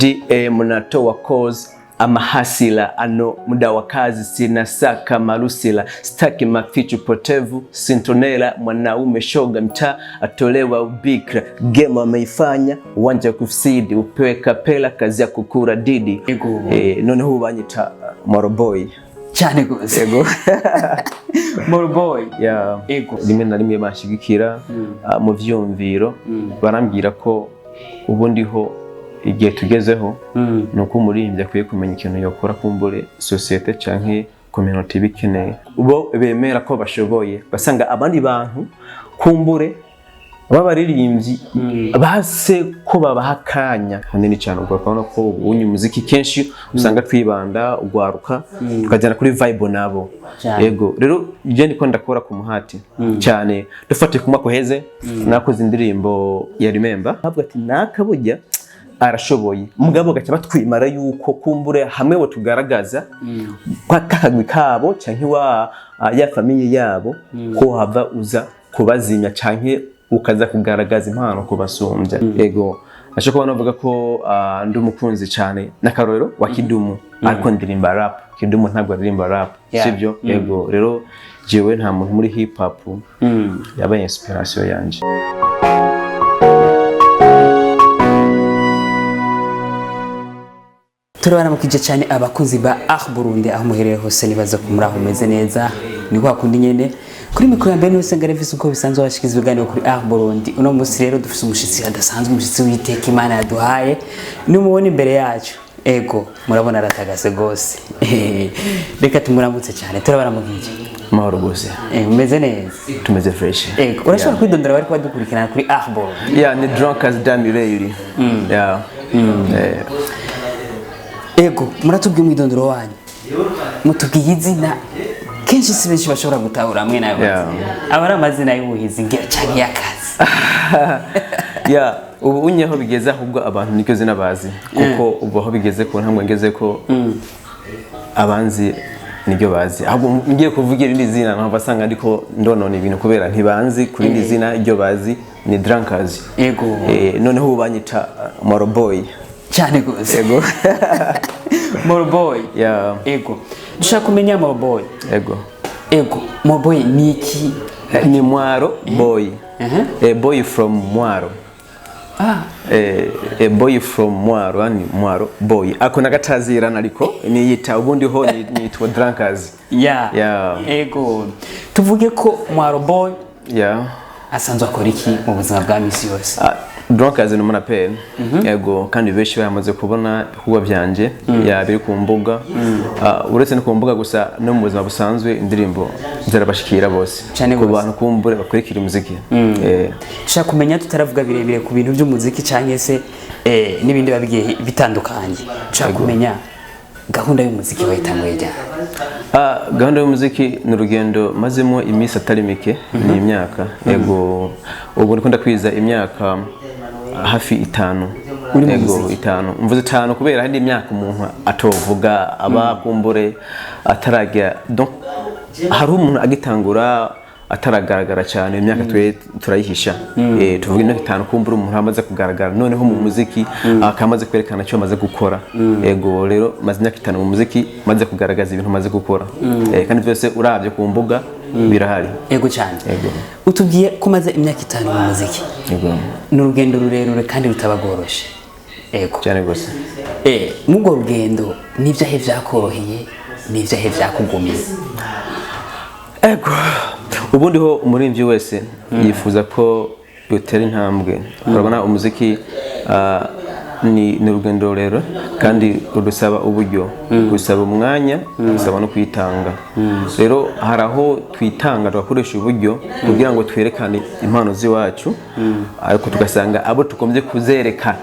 DM natoa cause amahasila ano muda wa kazi sina saka marusila staki mafichu potevu sintonela mwanaume shoga mtaa atolewa ubikra game ameifanya uwanja kufsidi upewe kapela kazi ya kukura didi none huu banyita Moroboy cyane gose ego Moroboy ego rimwe na rimwe bashigikira mu vyumviro barambwira ko ubu ndiho igihe tugezeho nuko umurimbyi akwiye kumenya ikintu yakora kumbure societe canke community bikeneye ubo bemera ko bashoboye basanga abandi bantu kumbure babaririmbyi base ko babahakanya hanini cyane ubwo bakabona ko ubunye muziki kenshi usanga twibanda ugwaruka tukajana kuri vibe nabo yego rero je ndiko ndakora ku muhati cyane dufate kuma koheze nakoze indirimbo ya Remember ntabwo ati nakabujya arashoboye mugabo gacha batwimara yuko kumbure hamwe bo tugaragaza kakagwi kabo canke wa ya famille yabo ko hava uza kubazimya canke ukaza kugaragaza impano kubasumbya yego ashaka kubona bavuga ko ndi umukunzi cyane nakarorero wa Kidumu ariko ndirimba rap Kidumu ntabwo aririmba rap sivyo yego rero jewe nta muntu muri hip hop yabaye inspiration yanje turabana mukije cyane abakunzi ba Burundi aho muhereye hose nibaza ko muri aho meze neza ni kwa kundi nyene kuri mikro ya mbere nose ngarevise uko bisanzwe bashikiza ibiganiro kuri Burundi uno munsi rero dufise umushitsi adasanzwe umushitsi witeka Imana yaduhaye nimubona imbere yacu ego murabona aratagase gose reka tumuramutse cyane turabana mukije mahoro gose meze neza tumeze fresh ego urashobora kwidondora bari kwadukurikirana kuri Burundi ni drunk as Damire ego muratubwiye mwidondoro wanyu mutubwiye izina kenshi si benshi bashobora gutahura amwe nayo abari amazina y'ubuhizi ngira cyane yakazi ubu unyeho bigeze ahubwo abantu niko zina bazi kuko ubu aho bigeze ko ntabwo ngeze ko abanzi nibyo bazi ahubwo ngiye kuvugira irindi zina naho basanga ariko ndonone ibintu kubera ntibanzi kuri irindi zina iryo bazi ni Drunkers ego noneho ubanyita Moroboy cyane gose ego Moroboy ego dushaka kumenya Moroboy ego Moroboy ni iki ni Mwaro boy boy from Mwaro boy from Mwaro ni Mwaro boy ako nagatazirana ariko niyita ubundi ho nitwa Drunkers ego tuvuge ko Mwaro boy asanzwe akora iki mu buzima bwa misi yose Drunkers ni umunaperi yego kandi benshi bamaze kubona huwa byanje biri ku mbuga uretse no ku mbuga gusa no mu buzima busanzwe indirimbo zarabashikira bose ku bantu kumbure bakurikira umuziki shaka kumenya tutaravuga birebire ku bintu by'umuziki cyangwa se n'ibindi babigiye bitandukanye shaka kumenya gahunda y'umuziki wayitanguye cyane gahunda y'umuziki ni urugendo mazemo iminsi atari mike ni imyaka yego ubu ndikunda kwiza imyaka hafi 5 yego 5 mvuze 5 kubera hari imyaka umuntu atovuga abakumbure atarajya donc hari umuntu agitangura ataragaragara cyane imyaka turayihisha tuvuga imyaka 5 kumbura umuntu amaze kugaragara noneho mu muziki akamaze kwerekana cyo amaze gukora yego rero maze imyaka 5 mu muziki maze kugaragaza ibintu maze gukora kandi byose uravye ku mbuga birahari yego cyane utubwiye ko maze imyaka 5 mu muziki yego n'urugendo rurerure kandi rutabagoroshe yego cyane gose mugo rugendo nivyahe vyakoroheye nivyahe vyakugumiye ego ubundi ho umurimbyi wese yifuza ko yotera intambwe urabona umuziki ni urugendo rero kandi rudusaba uburyo gusaba umwanya gusaba no kwitanga rero haraho twitanga tugakoresha uburyo kugira ngo twerekane impano ziwacu ariko tugasanga abo tukombye kuzereka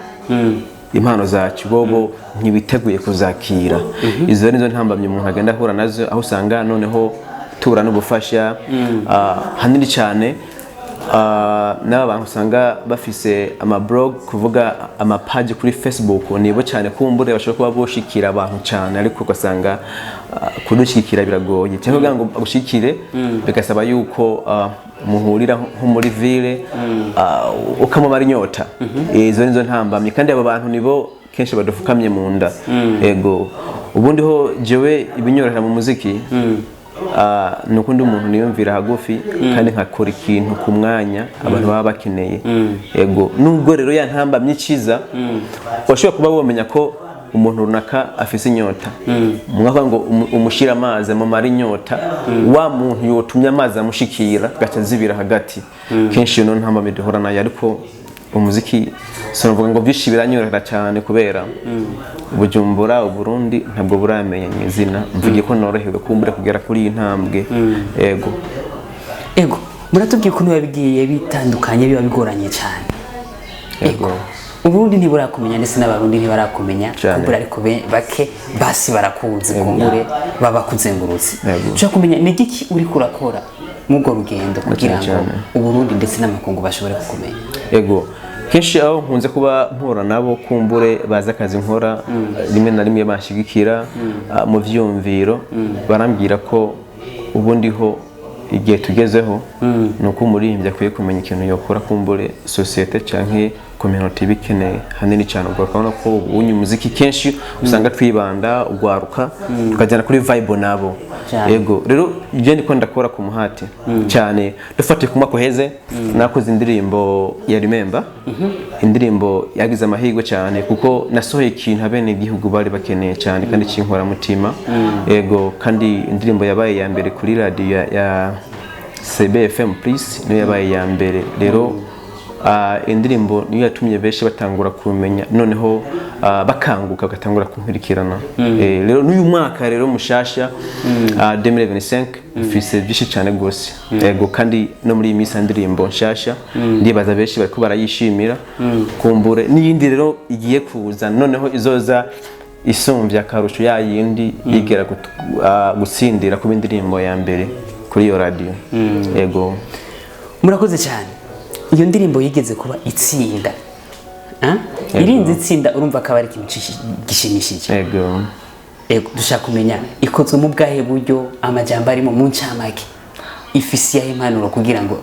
impano zacu bobo ntibiteguye kuzakira izo nizo ntambamye umuntu agenda ahura nazo aho usanga noneho tura n'ubufasha hanini cyane n'aba bantu usanga bafise amablog kuvuga amapage kuri Facebook nibo cyane kumbure bashobora kuba boshikira abantu cyane ariko ugasanga kudushikira biragoye cyangwa kugira ngo bagushikire bigasaba yuko muhurira nko muri ville ukamubara inyota izo nizo ntambamye kandi aba bantu nibo kenshi badufukamye mu nda yego ubundi ho jewe ibinyorohera mu muziki nuko ndi umuntu niyumvira hagufi kandi nkakora ikintu ku mwanya abantu baba bakeneye yego nubwo rero ya ntamba myikiza washobora kuba womenya ko umuntu runaka afise inyota mwaka ngo umushira amazi amamara inyota wa muntu yotumye amazi amushikira gaca zibira hagati kenshi no ntamba midihora nayo ariko umuziki sonovuga ngo byinshi biranyorera cyane kubera Bujumbura Burundi ntabwo buramenya izina mvugiye ko norohewe kumbura kugera kuri iyi ntambwe ego muratubwiye ko bigiye bitandukanye biba bigoranye cyane ego Uburundi ntiburakumenya ndetse n'abarundi ntibarakumenya kumbura ariko bake basi barakunze kumbure baba kuzengurutse cyo kumenya ni giki uri kurakora mugo rugendo kugira ngo Uburundi ndetse n'amakungu bashobore kukumenya ego kenshi aho nkunze kuba mpora nabo kumbure baza akazi nkora rimwe na rimwe bashigikira mu vyumviro barambwira ko ubundi ho igihe tugezeho nuko umuririmbyi akwiye kumenya ikintu yokora kumbure societe canke community bikeneye hanini cyane ubwo bakabona ko ubunye umuziki kenshi usanga twibanda ugwaruka tukajyana kuri vibe nabo yego rero je ndiko ndakora ku muhati cyane dufatiye ku mwaka heze nakoze indirimbo ya Remember indirimbo yagize amahirwe cyane kuko nasohoye ikintu abene igihugu bari bakeneye cyane kandi kinkora mutima yego kandi indirimbo yabaye ya mbere kuri radio ya CBFM please niyo yabaye ya mbere rero indirimbo niyo yatumye benshi batangura kumenya noneho bakanguka gatangura kunkurikirana rero n'uyu mwaka rero mushasha 2025 mfise byinshi cyane gose yego kandi no muri iyi minsi indirimbo nshasha ndibaza benshi bariko barayishimira kumbure n'iyindi rero igiye kuza noneho izoza isumvya karusho ya yindi igera gutsindira ku indirimbo ya mbere kuri iyo radio yego murakoze cyane iyo ndirimbo yigeze kuba itsinda irinze itsinda urumva ko ari ikintu gishimishije yego dushaka kumenya ikozwe mu bwahe buryo amajambo arimo mu ncamake ifisi ya impanuro kugira ngo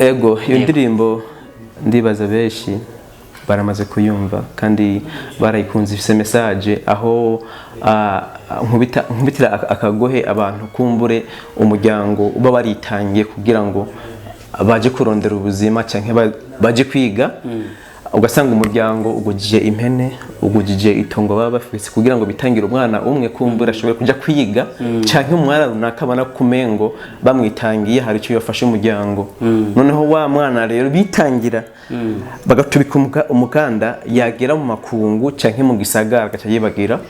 yego iyo ndirimbo ndibaza benshi baramaze kuyumva kandi barayikunze ifise message aho nkubitira akagohe abantu kumbure umuryango uba baritangiye kugira ngo baje kurondera ubuzima cyangwa baje kwiga ugasanga umuryango ugujije impene ugujije itongo baba bafise kugira ngo bitangire umwana umwe kumbura ashobore kuja kwiga cyangwa umwana runaka bana kumengo bamwitangiye hari cyo yafashe umuryango noneho wa mwana rero bitangira bagatubika umukanda yagera mu makungu cyangwa mu gisagara gaca yibagira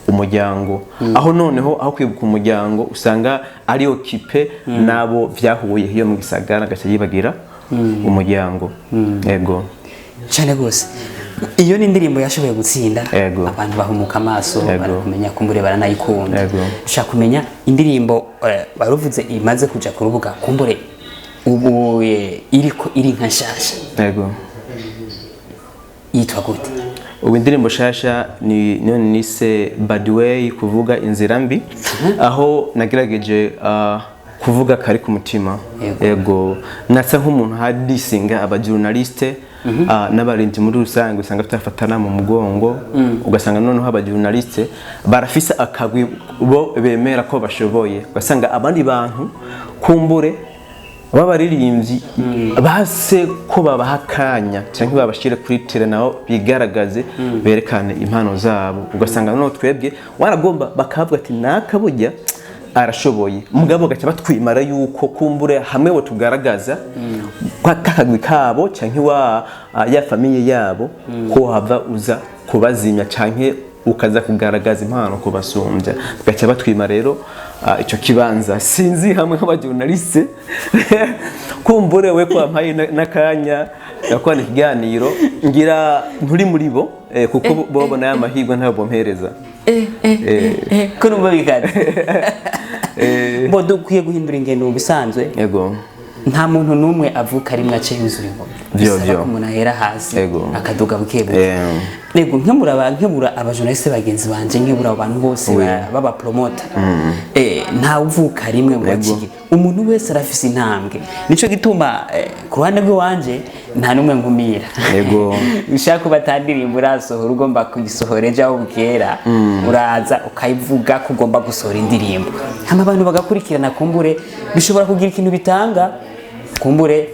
umuryango aho noneho aho kwibuka umuryango usanga ari okipe nabo vyahuye hiyo mu gisagara gaca yibagira umuryango yego cyane gose iyo ni indirimbo yashoboye gutsinda abantu bahumuka amaso barakumenya kumbure baranayikunda ushaka kumenya indirimbo baruvuze imaze kuja ku rubuga kumbure ubu iriko iri nka shasha yego yitwa gute ubu indirimbo shasha ni nise Bad Way kuvuga inzira mbi aho nagerageje kuvuga kari ku mutima yego natsa nk'umuntu hadisinga abajournaliste n'abarinzi muri rusange usanga batafatana mu mugongo ugasanga noneho abajournaliste barafise akagwi bo bemera ko bashoboye ugasanga abandi bantu kumbure babaririmbyi base ko babahakanya cyangwa babashire kuri tele naho bigaragaze berekane impano zabo ugasanga no twebwe waragomba bakavuga ati nakabujya arashoboye mugabo gacha batwimara yuko kumbure hamwe bo tugaragaza kakagwi kabo cyangwa ya famille yabo ko hava uza kubazimya cyangwa ukaza kugaragaza impano ko basumbya gacha batwima rero ico kibanza sinzi hamwe nk'abajournaliste kumbure we ko ampaye nakanya yakwana ikiganiro ngira nturi muri bo kuko bobona ya mahirwe ntabo mpereza ko numva bigana bo dukwiye guhindura ingendo bisanzwe yego nta muntu numwe avuka rimwe ace yuzura ingoma byo umuntu ahera hasi akaduga bukebuke nego nkemura abajournaliste bagenzi banje nkebura abantu bose baba promoter nta uvuka rimwe mu bakigi umuntu wese arafise intambwe nico gituma ku ruhande rwe wanje nta numwe nkumira yego ushaka kuba atandirimba urasohora ugomba kuyisohora ejo aho bukera uraza ukayivuga ko ugomba gusohora indirimbo hama abantu bagakurikirana kumbure bishobora kugira ikintu bitanga kumbure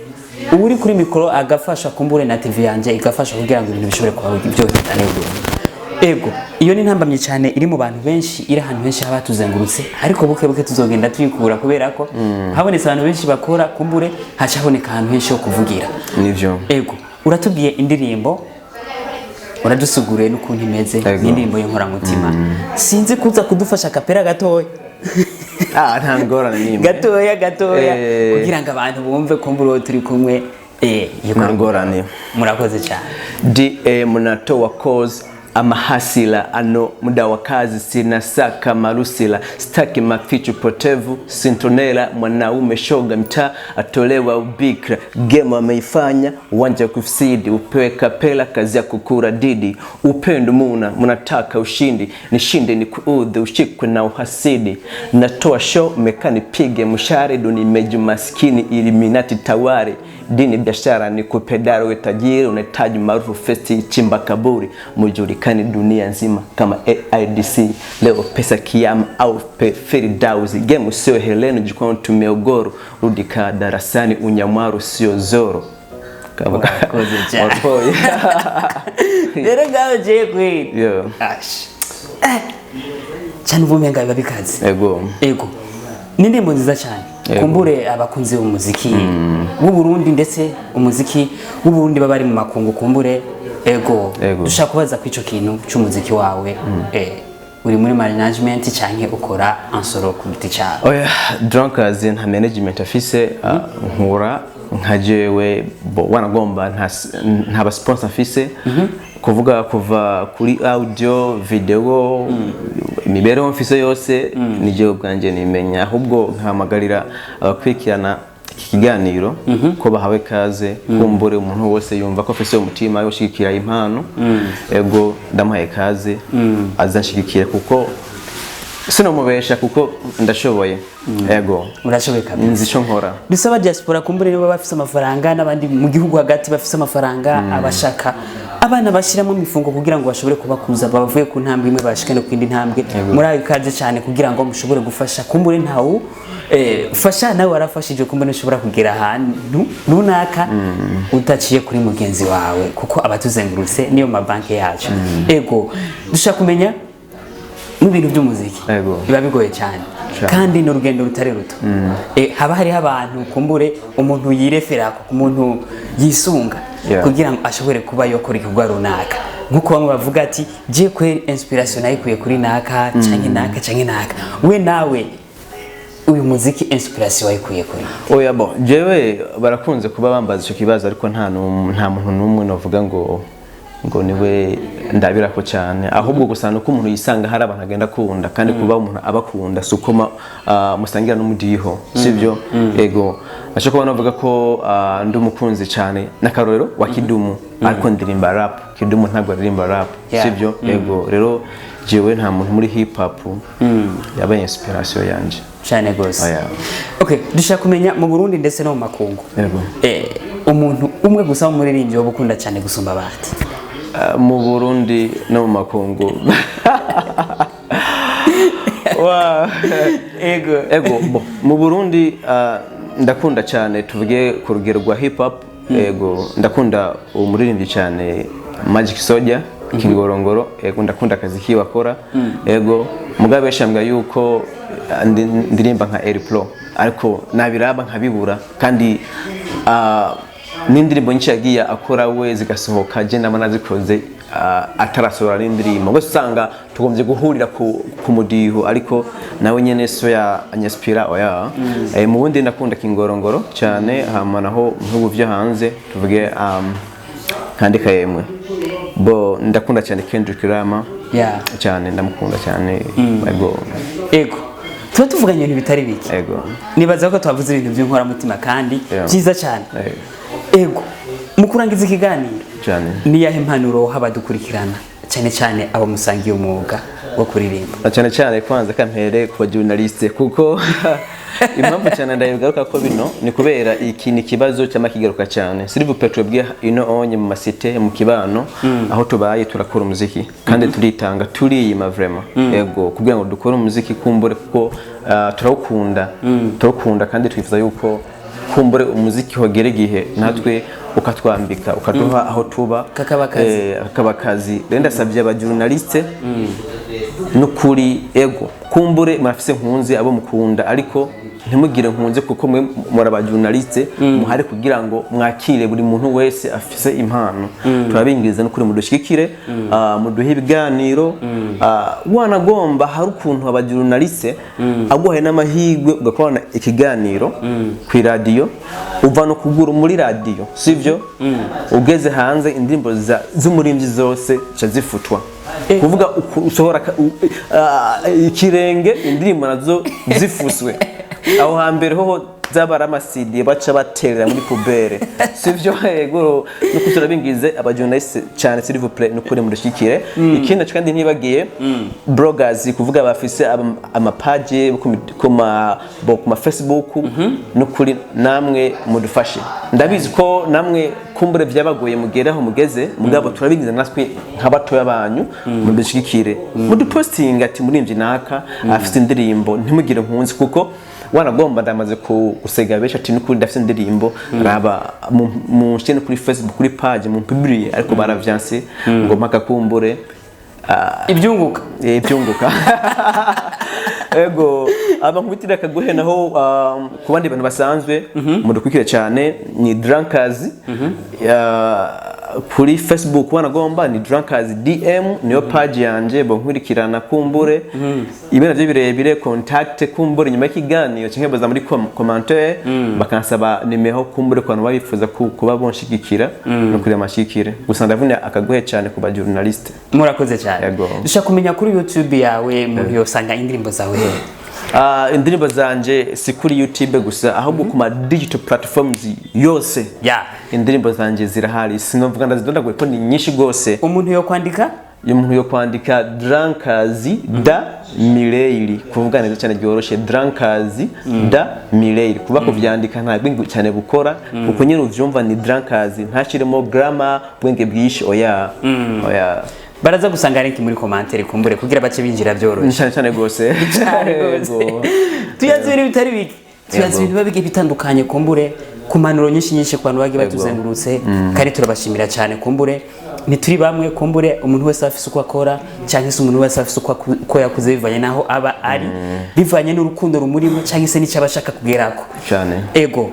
uri kuri mikoro agafasha kumbure na TV yanje igafasha kugira ngo ibintu bishobore kuba byohita neza. Ego iyo ni ntambamye cyane iri mu bantu benshi iri ahantu henshi haba tuzengurutse ariko buke buke tuzogenda tuyikura kubera ko habonetse abantu benshi bakora kumbure hacaboneka ahantu henshi ho kuvugira nivyo. Ego uratubwiye indirimbo uradusuguriye n'ukuntu imeze indirimbo y'inkora mutima sinzi kuza kudufasha kapera gatoya nta ngorane nimwe gatoya kugira ngo abantu bumve kumbure turi kumwe nta ngorane. murakoze cyane. DM natoa cause amahasila ano muda wa kazi sina saka marusila staki mafichu potevu sintonela mwanaume shoga mtaa atolewa ubikra game ameifanya uwanja kufsidi upewe kapela kazi ya kukura didi upendo munataka ushindi nishinde ni kuudhi ushikwe na uhasidi natoa show mekani pige mshare duni meju maskini iliminati tawari dini biashara ni kupedaro we tajiri unahitaji maarufu festi chimba kaburi mujulikani dunia nzima kama AIDC leo pesa kiyama au Firdausi game sio Heleno jukwani tumeogoro rudi ka darasani unyamaru sio zoro kama koze cha rero gaho je kwe cyane ubumenga biba bikaze ego n'indimbo nziza cyane kumbure abakunzi b'umuziki w'u Burundi ndetse umuziki w'u Burundi babari mu makungu kumbure ego dushaka kubaza kwico kintu cy'umuziki wawe uri muri management cyane ukora ansoro ku giti cyawe. Oya drunkers nta management afise nkura nkajewe wanagomba nta ba sponsor afise kuvuga kuva kuri audio video imibereho mfise yose nije ubwanje nimenya ahubwo nkamagarira abakwikirana ikiganiro ko bahawe kaze kumbure umuntu wose yumva ko afise umutima yoshikira impano ego ndamuhaye kaze azanshigikira kuko sino mubesha kuko ndashoboye ego urashoboye kabisa nzi cyo nkora bisaba diaspora kumbure nibo bafise amafaranga nabandi mu gihugu hagati bafise amafaranga abashaka abana bashiramo mifungo kugira ngo bashobore kubakuza bavuye ku ntambwe imwe bashikane ku indi ntambwe muri ayo kaje cyane kugira ngo mushobore gufasha kumbure ntawo fasha nawe warafashije kumbure ushobora kugira ahantu runaka utaciye kuri mugenzi wawe kuko abatuzengurutse niyo mabanki yacu ego dushaka kumenya mu bintu by'umuziki biba bigoye cyane kandi n'urugendo rutare ruto haba hari abantu kumbure umuntu yirefera ku muntu yisunga kugira ngo ashobore kuba yokora ikigo runaka nkuko bamwe bavuga ati je kwe inspiration ayikuye kuri naka canke naka we nawe uyu muziki inspiration wayikuye kuri oya bo jewe barakunze kuba bambaza icyo kibazo ariko nta muntu numwe novuga ngo niwe ndabirako cyane ahubwo gusana uko umuntu yisanga hari abantu agenda kunda kandi kuba umuntu abakunda sukoma musangira n'umudiho sivyo ego ashaka kubona bavuga ko ndi umukunzi cyane nakarorero wa Kidumu ariko ndirimba rap Kidumu ntabwo aririmba rap sivyo ego rero jewe nta muntu muri hip hop yabaye inspiration yanje cyane gose. Okay dushaka kumenya mu Burundi ndetse no mu makungu umuntu umwe gusa umuririmbyi wo gukunda cyane gusumba abandi mu Burundi no mu makungu ego mu Burundi ndakunda cyane tuvuge ku rugero rwa hip hop ego ndakunda umuririmbyi cyane Magic Soldier Kingorongoro ego ndakunda akazi kiwe akora ego mugabe shambwa yuko ndirimba nka Air Pro ariko nabiraba nkabibura kandi n'indirimbo nyinshi yagiye akora we zigasohoka je ndabona zikoze atarasohora n'indirimbo ngo usanga tugombye guhurira ku mudiho ariko nawe nyene so ya anyaspira oya mu bundi ndakunda Kingorongoro cyane hamanaho mu byo hanze tuvuge kandika yemwe bo ndakunda cyane Kendrick Lamar cyane ndamukunda cyane ego tuba tuvuganye ibintu bitari bike nibaza ko twavuze ibintu by'inkora mutima kandi byiza cyane ego mukurangiza ikiganiro cyane ni yahe impanuro habadukurikirana cyane cyane abo musangiye umwuga wo kuririmba cyane kwanza kampere ku journaliste kuko impamvu cyane ndayigaruka ko bino ni kubera iki ni kibazo cy'amakigaruka cyane Silver Petro bwiye ino onye mu masite mu kibano aho tubaye turakora umuziki kandi turitanga turiyima vraiment yego kugira ngo dukore umuziki kumbure kuko turawukunda kandi twifuza yuko kumbure umuziki hogere gihe natwe ukatwambika ukaduha aho tuba kakabakazi renda savye aba journaliste nukuri ego kumbure murafise nkunze abo mukunda ariko ntimugire nkunze kuko mwe muri aba journaliste muhare kugira ngo mwakire buri muntu wese afise impano turabingiriza no kuri mudushikire muduhe ibiganiro wanagomba hari ukuntu aba journaliste aguhaye n'amahigwe ugakora ikiganiro ku radio uva no kugura muri radio sivyo ugeze hanze indirimbo z'umurimvyi zose zifutwa kuvuga usohora ikirenge indirimbo nazo zifuswe aho hambere ho zabara amasidi baca baterera muri pubere sivyo yego no kusura bingize aba journaliste cyane s'il vous plaît no kuri mudushikire ikindi kandi ntibagiye bloggers kuvuga bafise ama page ku ma Facebook no kuri namwe mudufashe ndabizi ko namwe kumbure vyabagoye mugeraho mugeze mugabo turabingiza natwe nk'abatoya banyu mudushikire muduposting ati murimvye naka afise indirimbo ntimugire nkunzi kuko wanagomba ndamaze gusega besha ati n'ukuri ndafite indirimbo raba mu chaîne kuri Facebook kuri page mu publier ariko baravyanse ngo mpaka kumbure ibyunguka ego abankubitira kaguhe naho ku bandi bantu basanzwe mudukwikire cyane ni Drunkers kuri Facebook wanagomba ni Drunkers DM niyo page yanje bonkurikirana kumbure ibintu byo birebire contact kumbure nyuma y'ikiganiro cyangwa baza muri commentaire bakansaba nimero kumbure kwano babifuza kuba bonshigikira no kuri amashikire gusa ndavune akaguhe cyane ku ba journaliste murakoze cyane dushaka kumenya kuri YouTube yawe mu yosanga indirimbo zawe indirimbo zanje si kuri YouTube gusa ahubwo ku ma digital platforms yose indirimbo zanje zirahari sinovuga ndazidondaguye ko ni nyinshi gose umuntu yo kwandika Drunkers da Mireille kuvuga neza cyane byoroshe Drunkers da Mireille kuba kuvyandika nta bwingi cyane bukora kuko nyine uvyumva ni Drunkers ntashiremo grammar bwenge bwishi oya baraza gusanga link muri commentaire kumbure kugira bace binjira byoroshe cyane gose tuyazi ibintu bitari biki tuyazi ibintu babige bitandukanye kumbure kumanuro nyinshi ku bantu bagi batuzengurutse kandi turabashimira cyane kumbure nituri bamwe kumbure umuntu wese afise uko akora cyangwa se umuntu wese afise uko yakuze bivanye naho aba ari bivanye n'urukundo rumurimo cyangwa se n'icyo abashaka kugerako cyane ego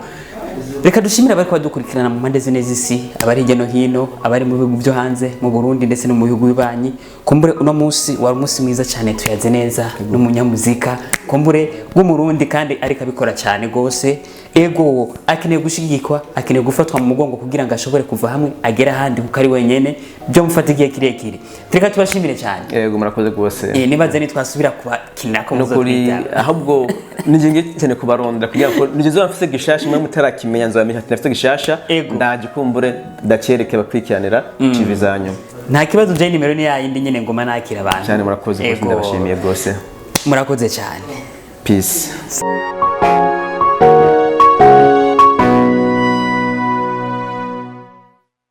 reka dushimira abari kwadukurikirana mu mpande zine z'isi abari hirya no hino abari mu bihugu byo hanze mu Burundi ndetse no mu bihugu bibanyi kumbure uno munsi wari umunsi mwiza cyane tuyaze neza n'umunyamuzika kumbure w'umurundi kandi ariko abikora cyane gose ego akeneye gushigikwa akeneye gufatwa mu mugongo kugira ngo ashobore kuva hamwe agera handi kuko ari wenyene byo mufata igihe kirekire reka tubashimire cyane ego murakoze gose nibaze ni twasubira kuba kinako muzokuri ahubwo nijinge cyane kubarondera kugira ngo nigezo bafise gishasha mwe mutarakimenya nzabamenya ati nafite gishasha ndaje kumbure ndacereke bakwikiranira cibizanyo nta kibazo je nimero ni yayindi nyene ngoma nakira abantu cyane murakoze gose ndabashimiye gose murakoze cyane peace